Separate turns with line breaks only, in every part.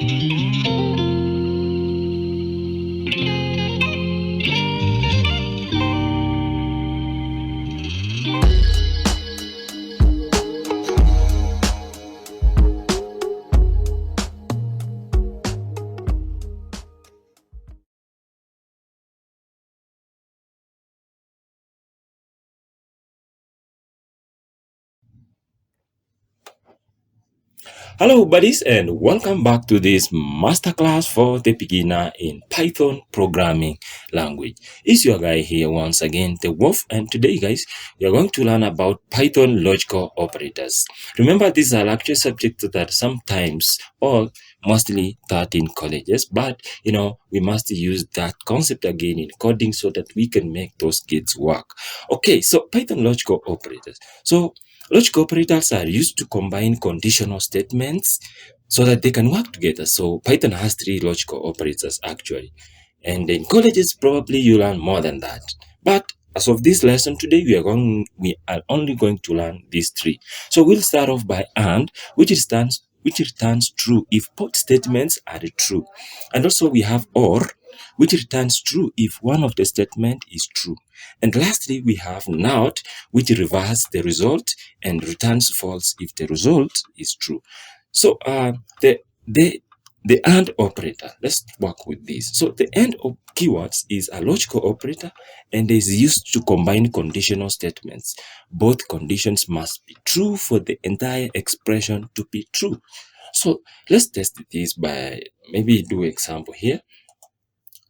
Hello buddies and welcome back to this masterclass for the beginner in Python programming language. It's your guy here once again, the Wolf, and today guys, we are going to learn about Python logical operators. Remember, these are actually subjects that sometimes or mostly taught in colleges, but we must use that concept again in coding so that we can make those kids work. Okay, so Python logical operators. So logical operators are used to combine conditional statements so that they can work together. So Python has 3 logical operators actually. And in colleges, probably you learn more than that. But as of this lesson today, we are only going to learn these 3. So we'll start off by AND, which returns true if both statements are true. And also we have OR, which returns true if one of the statement is true. And lastly, we have NOT, which reverses the result and returns false if the result is true. So the AND operator, let's work with this. So the AND of keywords is a logical operator and is used to combine conditional statements. Both conditions must be true for the entire expression to be true. So let's test this by maybe do example here.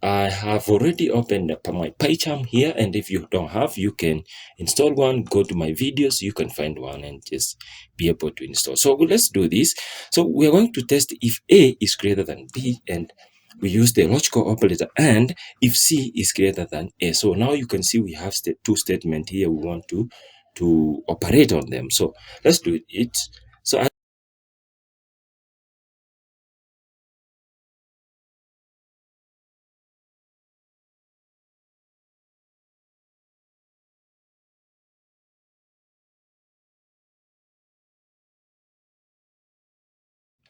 I have already opened up my PyCharm here, and if you don't have, you can install one. Go to my videos, you can find one and just be able to install. So let's do this. So we're going to test if A is greater than B, and we use the logical operator, and if C is greater than A. So now you can see we have two statements here. We want to operate on them. So let's do it. So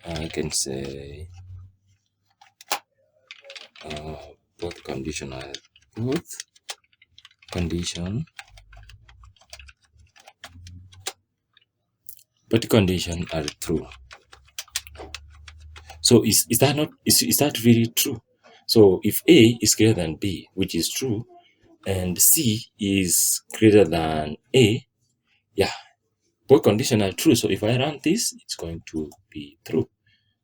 I can say both conditional, both condition are true. So is that really true? So if A is greater than B, which is true, and C is greater than A, yeah, both conditions are true. So if I run this, it's going to be true.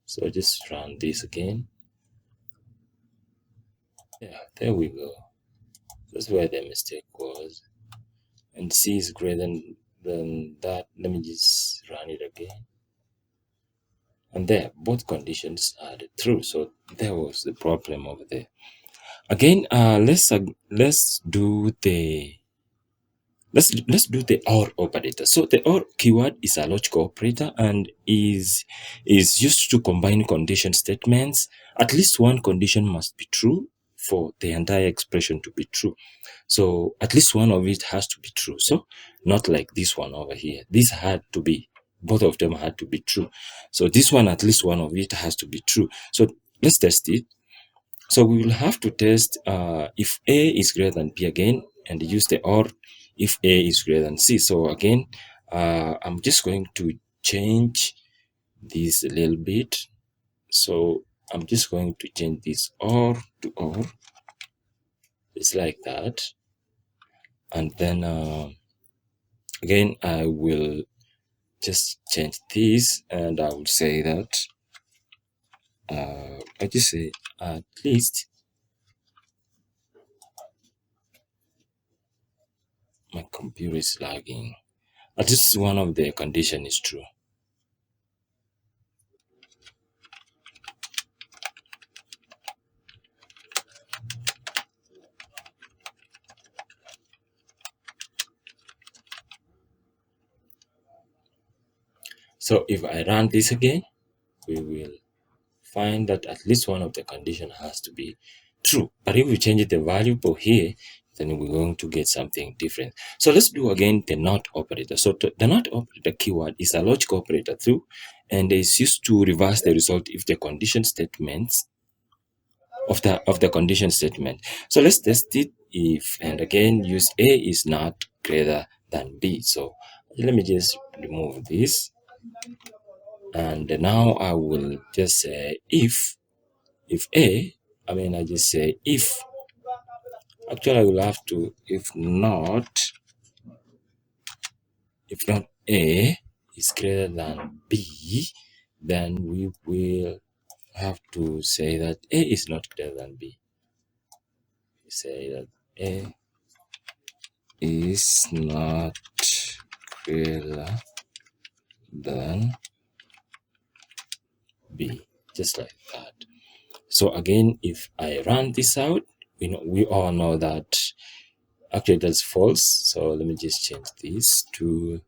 So just run this again. Yeah, there we go. That's where the mistake was. And C is greater than that. Let me just run it again. And there, both conditions are true. So there was the problem over there. Again, let's do the OR operator. So the OR keyword is a logical operator and is used to combine condition statements. At least one condition must be true for the entire expression to be true. So at least one of it has to be true. So not like this one over here. This had to be, both of them had to be true. So this one, at least one of it has to be true. So let's test it. So we will have to test if A is greater than B again, and use the OR if A is greater than C. So again, I'm just going to change this a little bit. So I'm just going to change this OR to OR. It's like that. And then again, I will just change this, and I will say that I just say at least my computer is lagging. At least one of the condition is true. So if I run this again, we will find that at least one of the condition has to be true. But if we change the variable here, then we're going to get something different. So let's do again the NOT operator. So the NOT operator keyword is a logical operator too, and is used to reverse the result if the condition statements of the condition statement. So let's test it if, and again use A is not greater than B. So let me just remove this, and now I will just say if A, I just say if, actually I will have to, if not A is greater than B, then we will have to say that A is not greater than B. We say that A is not greater than B, just like that. So again, if I run this out, we all know that actually that's false. So let me just change this to,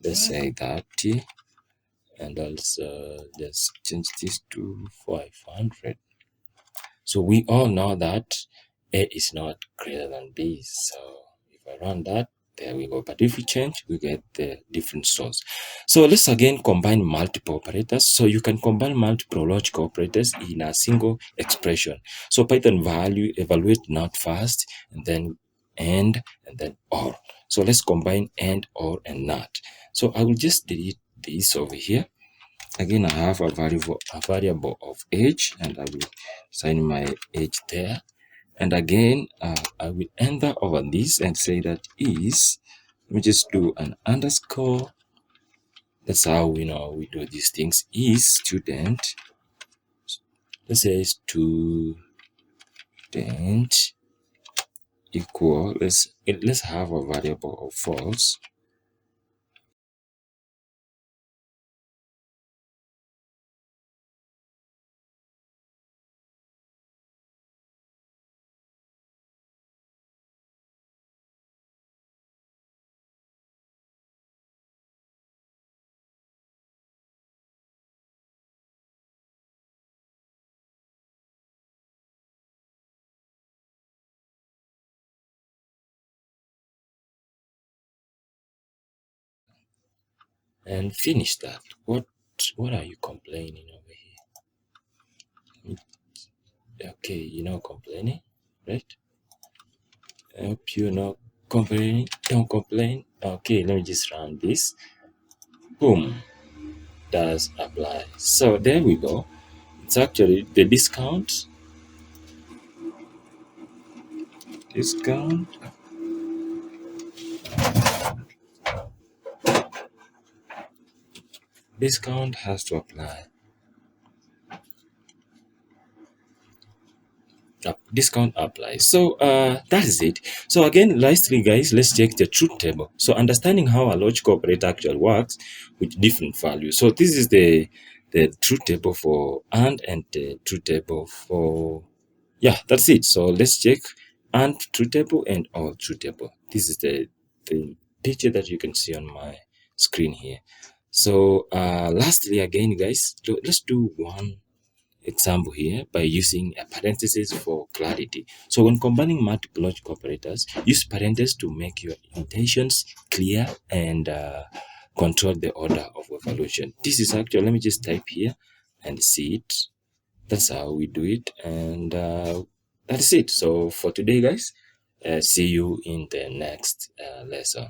let's say, 30, and also just change this to 500. So we all know that A is not greater than B. So if I run that, there we go. But if we change, we get the different source. So let's again combine multiple operators. So you can combine multiple logical operators in a single expression. So Python value evaluate not first, and then and then or. So let's combine and, or, and not. So I will just delete this over here. Again, I have a variable of age, and I will assign my age there. And again, I will enter over this and say that is, let me just do an underscore. That's how we know we do these things. Is student, let's say student equal, let's have a variable of false. And finish that. What are you complaining over here? Okay, you're not complaining, right? I hope you're not complaining. Don't complain. Okay, let me just run this. Boom, does apply. So there we go. It's actually the discount. Discount has to apply. Discount applies. So that is it. So again, lastly guys, let's check the truth table. So understanding how a logical operator actually works with different values. So this is the truth table for and the truth table for, yeah, that's it. So let's check and truth table and all truth table. This is the picture that you can see on my screen here. So lastly again guys, let's do one example here by using a parenthesis for clarity. So when combining multiple logical operators, use parentheses to make your intentions clear and control the order of evaluation. This is actually, let me just type here and see it. That's how we do it, and that's it. So for today guys, see you in the next lesson.